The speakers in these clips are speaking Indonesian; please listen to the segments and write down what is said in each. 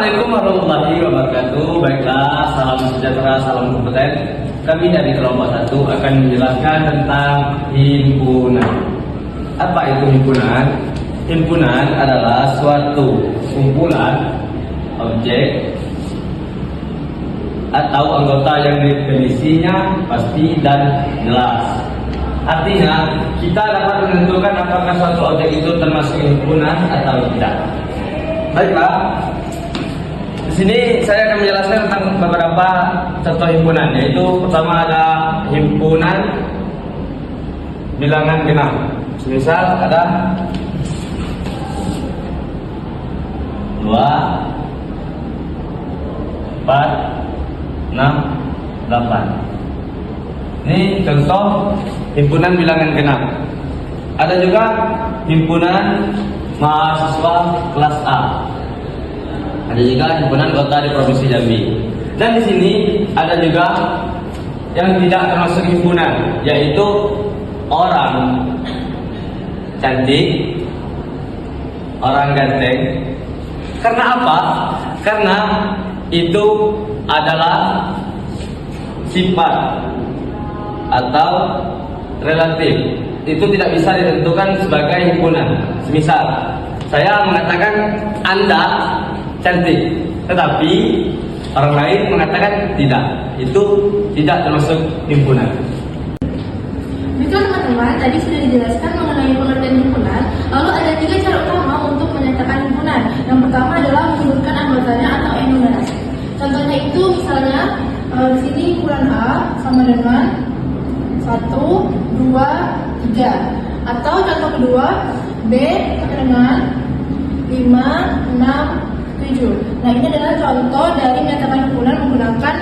Assalamualaikum warahmatullahi wabarakatuh. Baiklah, salam sejahtera, salam kompeten. Kami dari kelompok 1 akan menjelaskan tentang himpunan. Apa itu himpunan? Himpunan adalah suatu kumpulan objek atau anggota yang definisinya pasti dan jelas. Artinya, kita dapat menentukan apakah suatu objek itu termasuk himpunan atau tidak. Baiklah, di sini saya akan menjelaskan tentang beberapa contoh himpunan, yaitu pertama ada himpunan bilangan genap. Misal ada 2, 4, 6, 8. Ini contoh himpunan bilangan genap. Ada juga himpunan mahasiswa kelas A. Ada juga himpunan kota di Provinsi Jambi. Dan di sini ada juga yang tidak termasuk himpunan, yaitu orang cantik, orang ganteng. Karena apa? Karena itu adalah sifat atau relatif. Itu tidak bisa ditentukan sebagai himpunan. Semisal saya mengatakan Anda cantik, tetapi orang lain mengatakan tidak. Itu tidak termasuk himpunan. Baiklah teman-teman, tadi sudah dijelaskan mengenai pengertian himpunan. Lalu ada 3 cara utama untuk menyatakan himpunan. Yang pertama adalah menyebutkan anggotanya atau enumerasi. Contohnya itu misalnya di sini himpunan A sama dengan 1, 2, 3. Atau contoh kedua B sama dengan 5, 6, 7. Nah, ini adalah contoh dari menyatakan himpunan menggunakan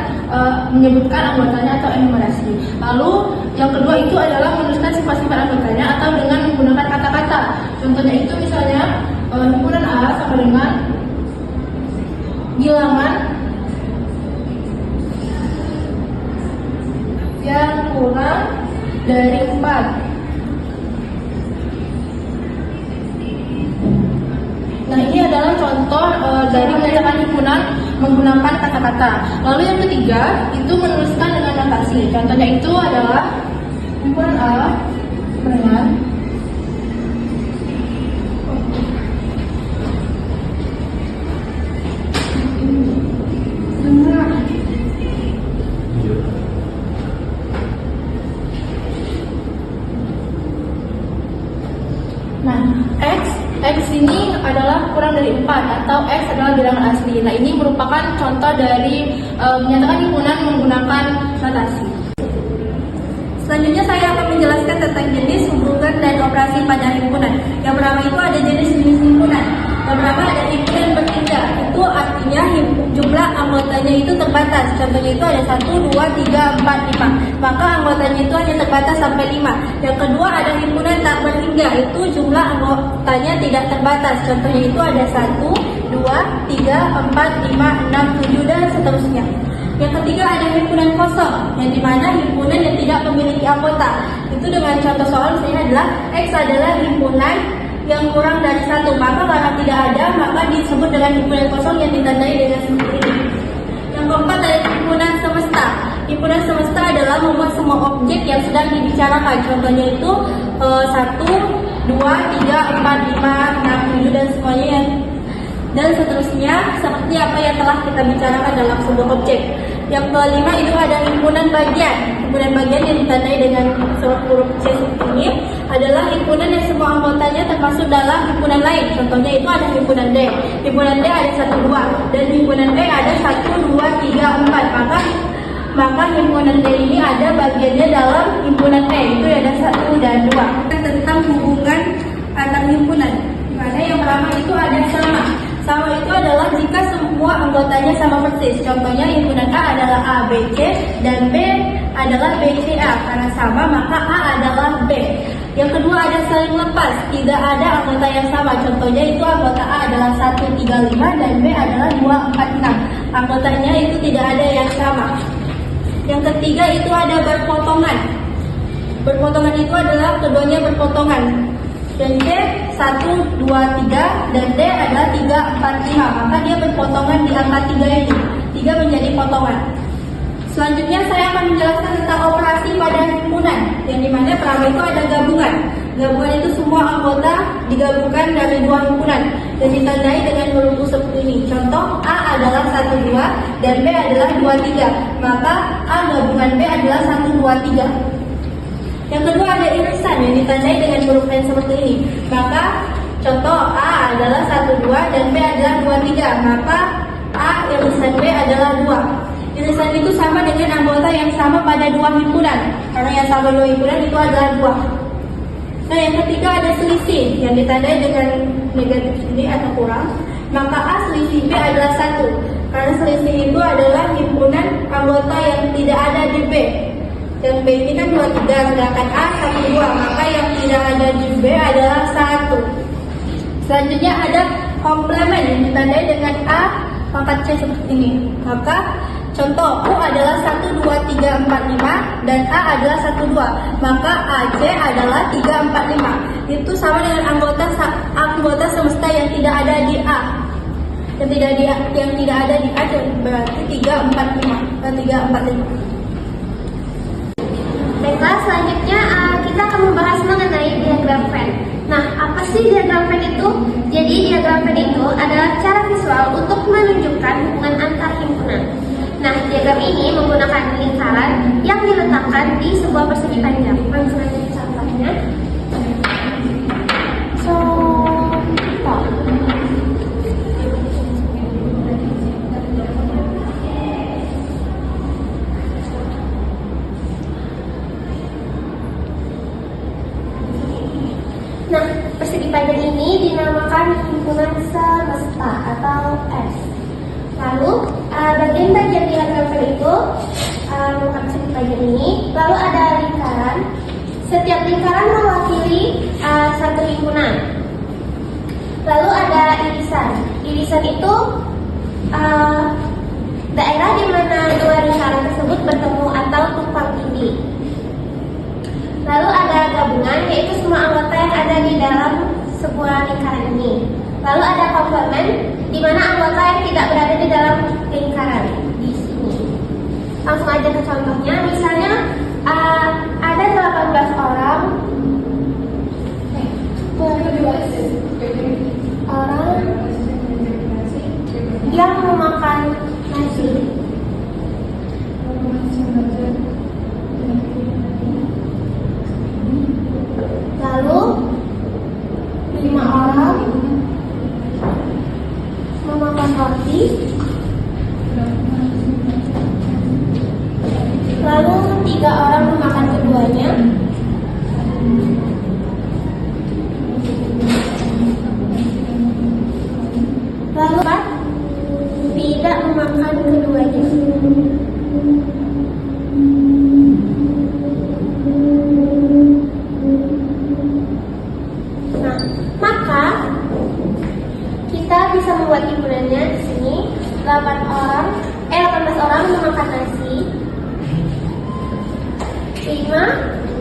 menyebutkan anggotanya atau enumerasi. Lalu yang kedua itu adalah menuliskan sifat-sifat anggotanya atau dengan menggunakan kata-kata. Contohnya itu misalnya himpunan A sama dengan bilangan yang kurang dari 4. Nah, ini adalah contoh dari menyatakan himpunan menggunakan kata-kata. Lalu yang ketiga itu menuliskan dengan notasi. Contohnya itu adalah himpunan A dengan X ini adalah kurang dari 4 atau X adalah bilangan asli. Nah, ini merupakan contoh dari menyatakan himpunan menggunakan notasi. Selanjutnya saya akan menjelaskan tentang jenis, hubungan, dan operasi pada himpunan. Yang pertama itu ada jenis-jenis himpunan. Yang pertama ada himpunan bertingkat. Itu artinya jumlah anggotanya itu terbatas. Contohnya itu ada 1, 2, 3, 4, 5. Maka anggotanya itu hanya terbatas sampai 5. Yang kedua ada himpunan tak berhingga. Itu jumlah anggotanya tidak terbatas. Contohnya itu ada 1, 2, 3, 4, 5, 6, 7, dan seterusnya. Yang ketiga ada himpunan kosong, yang dimana himpunan yang tidak memiliki anggota. Itu dengan contoh soal misalnya adalah X adalah himpunan yang kurang dari 1. Maka karena tidak ada, maka disebut dengan himpunan kosong yang ditandai dengan seperti ini. Yang keempat ada himpunan semesta. Himpunan semesta adalah memuat semua objek yang sedang dibicarakan. Contohnya itu 1, 2, 3, 4, 5, 6, 7, dan semuanya yang dan seterusnya seperti apa yang telah kita bicarakan dalam sebuah objek. Yang kelima itu ada himpunan bagian. Himpunan bagian yang ditandai dengan huruf C seperti ini adalah himpunan yang semua anggotanya termasuk dalam himpunan lain. Contohnya itu ada himpunan D. Himpunan D ada 1, 2 dan himpunan B ada 1, 2, 3, 4. Maka himpunan D ini ada bagiannya dalam himpunan E, itu ada 1 dan 2. Tentang hubungan antar himpunan. Mana yang pertama itu ada sama. Sama itu adalah jika semua anggotanya sama persis. Contohnya himpunan A adalah A, B, C dan B adalah B, C, A. Karena sama maka A adalah B. Yang kedua ada saling lepas. Tidak ada anggota yang sama. Contohnya itu anggota A adalah 1, 3, 5 dan B adalah 2, 4, 6. Anggotanya itu tidak ada yang sama. Yang ketiga itu ada berpotongan. Berpotongan itu adalah keduanya berpotongan. dan C 1, 2, 3, dan D adalah 3, 4, 5. Maka dia berpotongan di angka 3 ini. 3 menjadi potongan. Selanjutnya saya akan menjelaskan tentang operasi pada himpunan, yang dimana pertama itu ada gabungan. Gabungan itu semua anggota digabungkan dari dua himpunan dan ditandai dengan huruf U seperti ini. Contoh, A adalah 1, 2 dan B adalah 2, 3. Maka A gabungan B adalah 1, 2, 3. Yang kedua ada irisan yang ditandai dengan huruf N seperti ini. Maka contoh A adalah 1, 2 dan B adalah 2, 3. Maka A irisan B adalah 2. Irisan itu sama dengan anggota yang sama pada dua himpunan. Karena yang sama dua himpunan itu adalah 2. Nah, yang ketiga ada selisih yang ditandai dengan negatif ini atau kurang. Maka A selisih B adalah 1. Karena selisih itu adalah himpunan anggota yang tidak ada di B. Dan B ini kan 2, 3, sedangkan A 1, 2. Maka yang tidak ada di B adalah 1. Selanjutnya ada komplement yang ditandai dengan A pangkat C seperti ini. Maka contoh, U adalah 1, 2, 3, 4, 5 dan A adalah 1, 2. Maka AC adalah 3, 4, 5. Itu sama dengan anggota semesta yang tidak ada di A. Yang tidak ada di A berarti 3, 4, 5. 3, 4, 5. Baiklah, selanjutnya kita akan membahas mengenai diagram Venn. Nah, apa sih diagram Venn itu? Jadi diagram Venn itu adalah cara visual untuk menunjukkan hubungan antar himpunan. Nah, diagram ini menggunakan lingkaran yang diletakkan di sebuah persegi panjang. Langsung aja contohnya. Nah, persegi panjang ini dinamakan himpunan semesta atau S. Lalu bagian-bagian diagram Venn itu mengungkap persegi panjang ini. Lalu ada lingkaran. Setiap lingkaran mewakili satu himpunan. Lalu ada irisan. Irisan itu daerah di mana dua lingkaran tersebut bertemu atau tumpang tindih. Lalu ada gabungan, yaitu semua anggota yang ada di dalam sebuah lingkaran ini. Lalu ada komplement, di mana anggota yang tidak berada di dalam lingkaran di sini. Langsung aja ke contohnya, misalnya ada 18 orang yang memakan nasi. Lalu 5 orang memakan roti. Lalu 3 orang memakan keduanya. Lalu 4 tidak memakan keduanya. Nah, maka kita bisa membuat himpunannya di sini. 18 orang memakan nasi, 5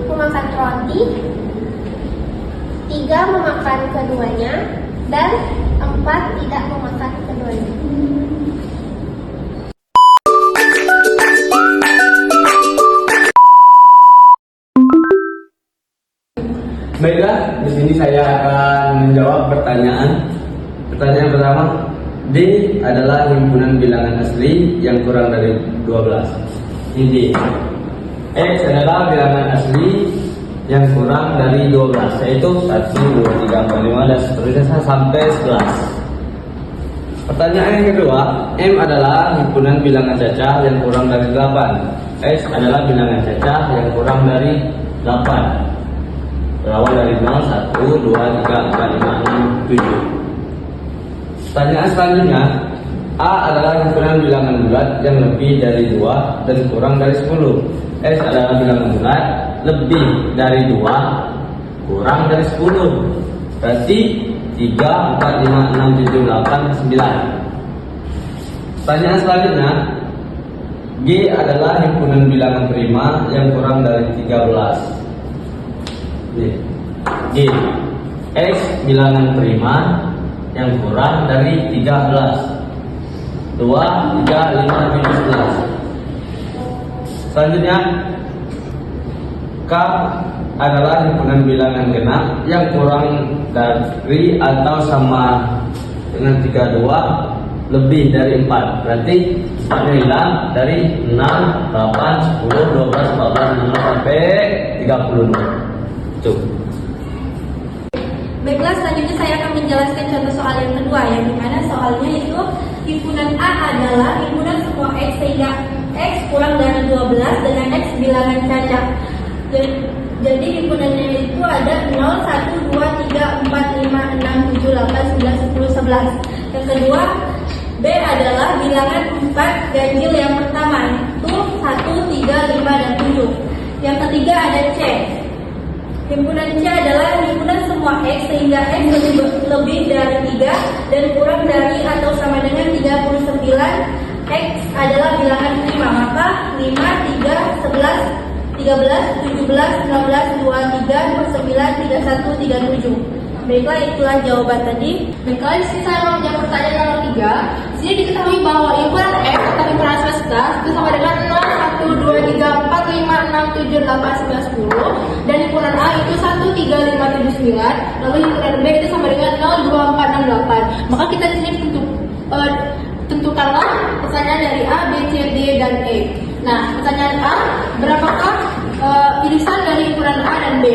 memakan roti, 3 memakan keduanya, dan 4 tidak memakan keduanya. Baiklah, di sini saya akan menjawab pertanyaan. Pertanyaan pertama, D adalah himpunan bilangan asli yang kurang dari 12. Ini D. X adalah bilangan asli yang kurang dari 12, yaitu 1, 2, 3, 4, 5 dan seterusnya sampai 11. Pertanyaan yang kedua, M adalah himpunan bilangan cacah yang kurang dari 8. X adalah bilangan cacah yang kurang dari 8. Berawal dari 0, 1, 2, 3, 4, 5, 6, 7. Pertanyaan selanjutnya, A adalah himpunan bilangan bulat yang lebih dari 2 dan kurang dari 10. S adalah bilangan bulat lebih dari 2 kurang dari 10. Berarti 3, 4, 5, 6, 7, 8, 9. Pertanyaan selanjutnya, G adalah himpunan bilangan prima yang kurang dari 13. G. X bilangan prima yang kurang dari 13. 2, 3, 5, minus 11. Selanjutnya, K adalah himpunan bilangan genap yang kurang dari atau sama dengan 32 lebih dari 4. Berarti 4 hilang dari 6, 8, 10, 12, 14, 15 sampai 32. Cukup. Baiklah, selanjutnya saya akan menjelaskan contoh soal yang kedua, yang dimana soalnya itu himpunan A adalah himpunan semua X sehingga X kurang dari 12 dengan X bilangan cacat. Jadi himpunannya itu ada 0, 1, 2, 3, 4, 5, 6, 7, 8, 9, 10, 11. Yang kedua, B adalah bilangan 4 ganjil yang pertama, itu 1, 3, 5, dan 7. Yang ketiga ada C. Himpunan C adalah himpunan semua X sehingga X lebih dari 3 dan kurang dari atau sama dengan 39. X adalah bilangan prima, maka 5, 3, 11, 13, 17, 19, 23, 29, 31, 37. Baiklah, itulah jawaban tadi. Baiklah, di sini saya mau menjawab pertanyaan nomor 3. Di sini diketahui bahwa himpunan X atau himpunan semesta itu sama dengan 0, 1, 2, 3, 4, 5, 6, 7, 8, 9, 10. Dan himpunan A itu 1, 3, 5, 7, 9. Lalu himpunan B itu sama dengan 0, 2, 4, 6, 8. Maka kita di sini tentukanlah pertanyaan dari A, B, C, D, dan E. Nah, pertanyaan A, berapakah irisan dari himpunan A dan B?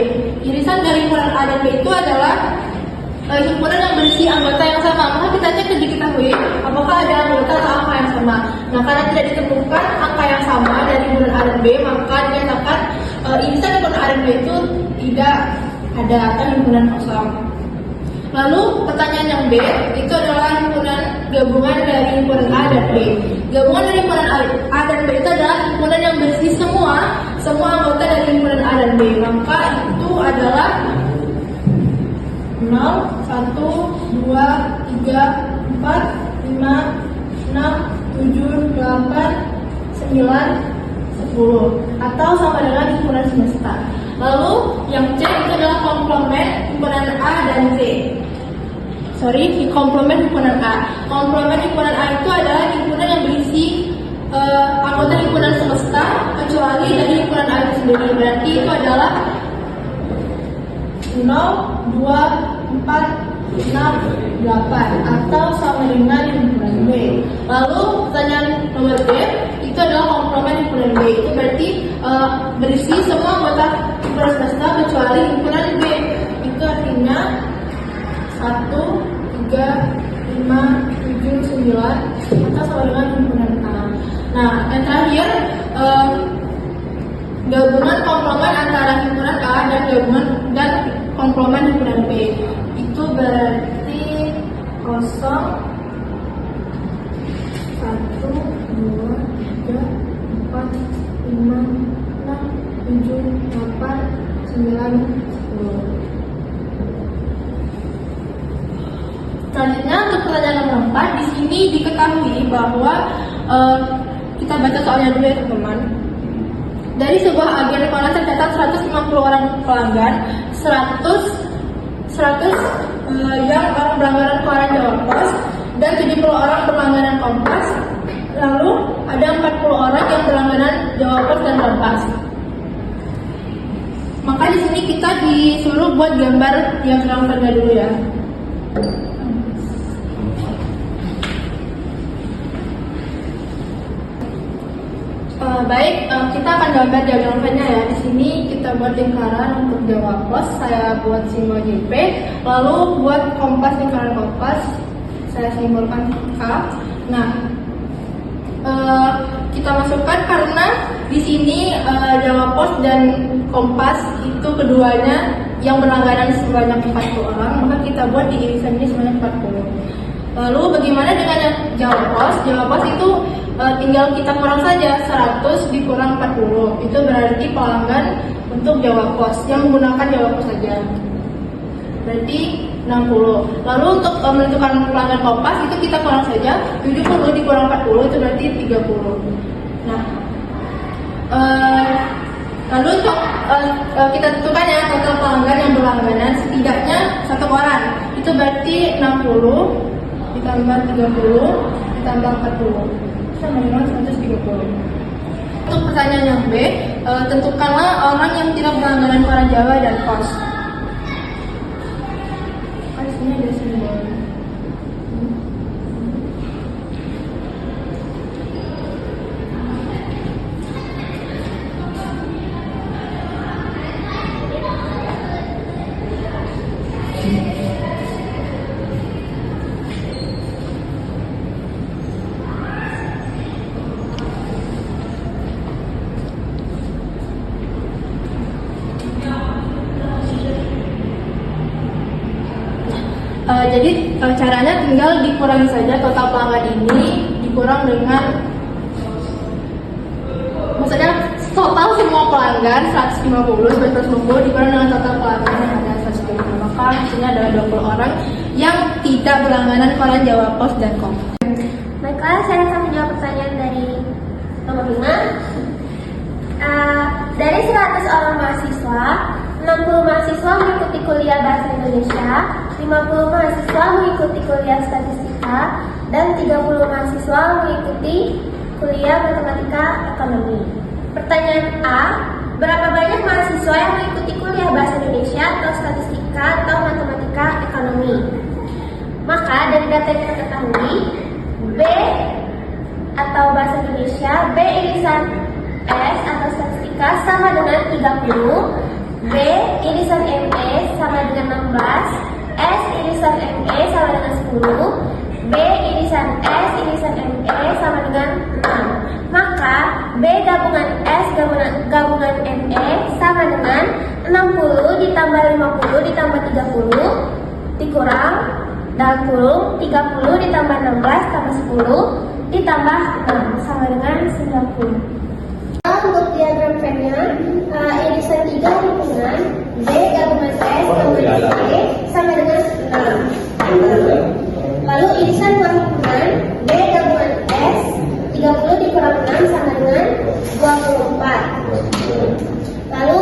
Irisan dari himpunan A dan B itu adalah himpunan yang berisi anggota yang sama. Maka kita cek diketahui apakah ada anggota atau angka yang sama. Nah, karena tidak ditemukan angka yang sama dari himpunan A dan B, maka dikatakan irisan himpunan A dan B itu tidak ada atau himpunan kosong. Lalu pertanyaan yang B itu adalah himpunan gabungan dari himpunan A dan B. Gabungan dari himpunan A dan B itu adalah himpunan yang berisi semua anggota dari himpunan A dan B. Maka itu adalah 0, 1, 2, 3, 4, 5, 6, 7, 8, 9, 10 atau sama dengan himpunan semesta. Lalu yang C itu adalah komplement himpunan A dan C. Komplement himpunan A. Komplement himpunan A itu adalah himpunan yang berisi anggota himpunan semesta kecuali dari himpunan A itu sendiri. Berarti itu adalah 0, 2, 4, 6, 8 atau sama dengan himpunan B. Lalu pertanyaan nomor B itu adalah komplement himpunan B. Itu berarti berisi semua anggota himpunan semesta kecuali himpunan B. Itu artinya 1, 3, 5, 7, 9 atau sama dengan himpunan A. Nah, yang terakhir gabungan komplement antara himpunan A dan gabungan dan komplement himpunan B. Itu berarti 0, 1, 2, 3, 4, 5, 6, 7, 8, 9, 10. Selanjutnya untuk pertanyaan nomor 4, di sini diketahui bahwa kita baca soalnya dulu ya teman-teman. Dari sebuah agen Kompas tercatat 150 orang pelanggan, 100 yang orang berlangganan koran Jawa Pos dan 70 orang berlangganan Kompas. Lalu ada 40 orang yang berlangganan Jawa Pos dan Kompas. Maka di sini kita disuruh buat gambar diagramnya dulu ya. Baik, kita akan gambar diagramnya ya. Di sini kita buat lingkaran untuk Jawa Pos, saya buat simbol JP. Lalu buat Kompas, lingkaran Kompas, saya simbolkan K. Nah, kita masukkan karena di sini Jawa Pos dan Kompas itu keduanya yang berlangganan sebanyak 40 orang, maka kita buat di irisan ini sebanyak 40. Lalu bagaimana dengan yang Jawa Pos? Jawa Pos itu tinggal kita kurang saja 100 dikurang 40. Itu berarti pelanggan untuk Jawa Pos yang menggunakan Jawa Pos saja. Berarti 60. Lalu untuk menentukan pelanggan Kompas itu kita kurang saja 70 dikurang 40 itu berarti 30. Nah, lalu untuk kita tentukan ya total pelanggan yang berlangganan setidaknya 1 orang. Itu berarti 60 ditambah 30 ditambah 40 sama dengan 130. Untuk pertanyaan yang B, tentukanlah orang yang tidak berlangganan koran Jawa dan Pos. Sini ada simbol. Jadi caranya tinggal dikurangi saja total pelanggan ini dikurang dengan, maksudnya total semua pelanggan 150 dikurang dengan total pelanggan yang ada 150, maka hasilnya adalah 20 orang yang tidak berlangganan koran Jawa Pos dan Kom. Baiklah, saya akan menjawab pertanyaan dari nomor 5. Dari 100 orang mahasiswa, 60 mahasiswa mengikuti kuliah Bahasa Indonesia, 50 mahasiswa mengikuti kuliah Statistika, dan 30 mahasiswa mengikuti kuliah Matematika Ekonomi. Pertanyaan A, berapa banyak mahasiswa yang mengikuti kuliah Bahasa Indonesia atau Statistika atau Matematika Ekonomi? Maka dari data yang kita ketahui, B atau Bahasa Indonesia, B irisan S atau Statistika sama dengan 30, B irisan ME sama dengan 16, S irisan ME sama dengan 10, B irisan S irisan ME sama dengan 6. Maka B gabungan S gabungan ME sama dengan 60 ditambah 50 ditambah 30 dikurang dalam kurung 30 ditambah 16 tambah 10 ditambah 6 sama dengan 90. Untuk diagram Venn-nya, irisan 3 hubungan B gabungan S gabungan B sama dengan 6. Lalu irisan 2 hubungan B gabungan S 30 dikurang 6 sama dengan 24. Lalu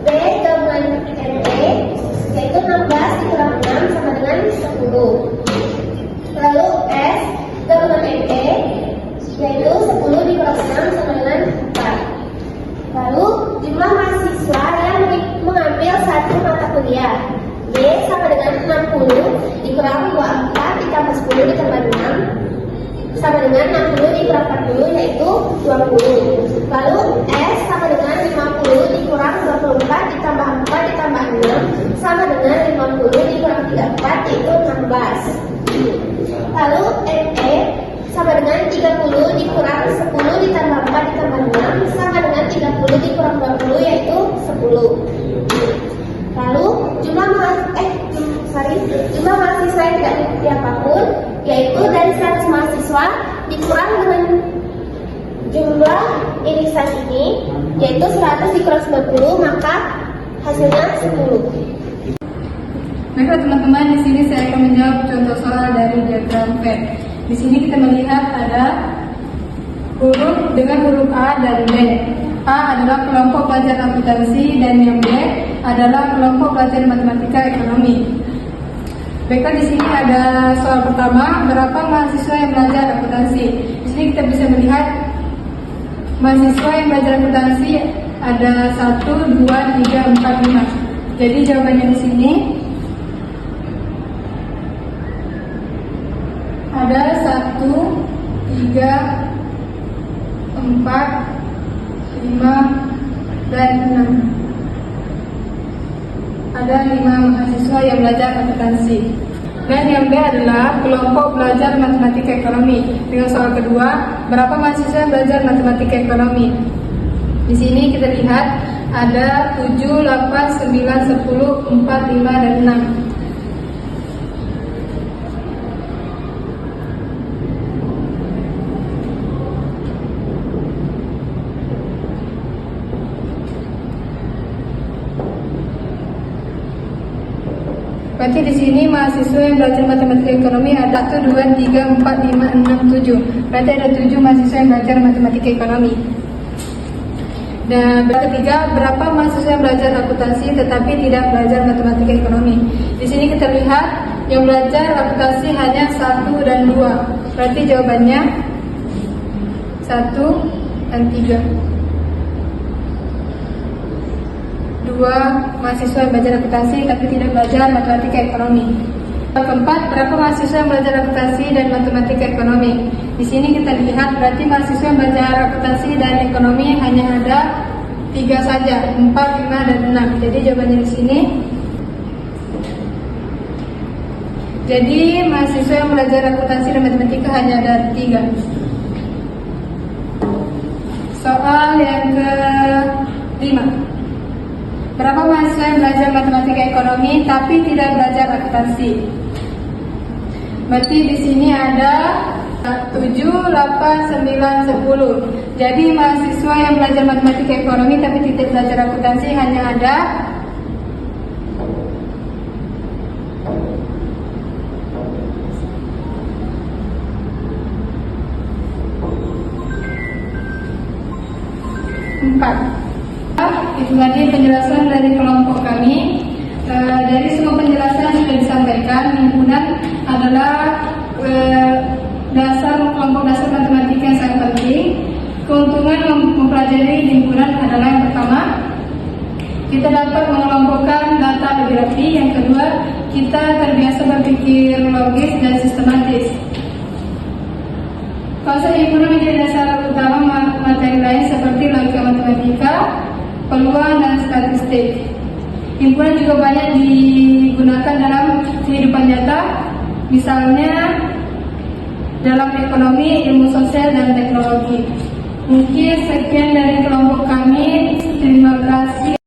B gabungan ME yaitu 16 dikurang 6 sama dengan 10. Lalu S gabungan ME yaitu 10 dikurang 6 sama dengan 4. Lalu jumlah mahasiswa yang mengambil satu mata kuliah Y sama dengan 60 dikurang 24 ditambah 10 ditambah 6 sama dengan 60 dikurang 40 yaitu 20. Lalu S sama dengan 50 dikurang 24 ditambah 4 ditambah 6 sama dengan 50 dikurang 34 yaitu 16. Lalu ME sama dengan 30 dikurang 10 ditambah 4 ditambah 6 sama dengan 30 dikurang 20 yaitu 10. Lalu jumlah mahasiswa yang tidak mengikuti apapun yaitu dari 100 mahasiswa dikurang dengan jumlah irisan ini yaitu 100 dikurang 90 maka hasilnya 10. Baiklah teman-teman, di sini saya akan menjawab contoh soal dari diagram Venn. Di sini kita melihat ada huruf dengan huruf A dan B. A adalah kelompok pelajar akuntansi dan yang B adalah kelompok pelajar matematika ekonomi. Baiklah, di sini ada soal pertama, berapa mahasiswa yang belajar akuntansi? Di sini kita bisa melihat mahasiswa yang belajar akuntansi ada 1, 2, 3, 4, 5. Jadi jawabannya di sini ada 1, 3, 4, 5, dan 6. Ada 5 mahasiswa yang belajar akuntansi. Dan yang B adalah kelompok belajar matematika ekonomi. Dengan soal kedua, berapa mahasiswa yang belajar matematika ekonomi? Di sini kita lihat ada 7, 8, 9, 10, 4, 5, dan 6. Berarti di sini mahasiswa yang belajar matematika ekonomi ada 1, 2, 3, 4, 5, 6, 7. Berarti ada 7 mahasiswa yang belajar matematika ekonomi. Dan ketiga, berapa mahasiswa yang belajar akuntansi tetapi tidak belajar matematika ekonomi? Di sini kita lihat yang belajar akuntansi hanya 1 dan 2. Berarti jawabannya 1 dan 3. 2 mahasiswa yang belajar akuntansi tapi tidak belajar matematika ekonomi. Keempat, berapa mahasiswa yang belajar akuntansi dan matematika ekonomi? Di sini kita lihat berarti mahasiswa yang belajar akuntansi dan ekonomi hanya ada 3 saja, 4, 5, dan 6. Jadi jawabannya di sini. Jadi mahasiswa yang belajar akuntansi dan matematika hanya ada 3. Soal yang ke-5. Berapa mahasiswa yang belajar matematika ekonomi tapi tidak belajar akuntansi? Berarti di sini ada 7, 8, 9, 10. Jadi mahasiswa yang belajar matematika ekonomi tapi tidak belajar akuntansi hanya ada 4. Itu tadi penjelasan dari kelompok kami. Dari semua penjelasan yang sudah disampaikan, himpunan adalah kelompok dasar matematika yang sangat penting. Keuntungan mempelajari himpunan adalah yang pertama, kita dapat mengelompokkan data lebih rapi. Yang kedua, kita terbiasa berpikir logis dan sistematis. Konsep himpunan menjadi dasar utama materi lain seperti logika matematika, peluang, dan statistik. Himpunan juga banyak digunakan dalam kehidupan nyata, misalnya dalam ekonomi, ilmu sosial, dan teknologi. Mungkin sekian dari kelompok kami. Terima kasih.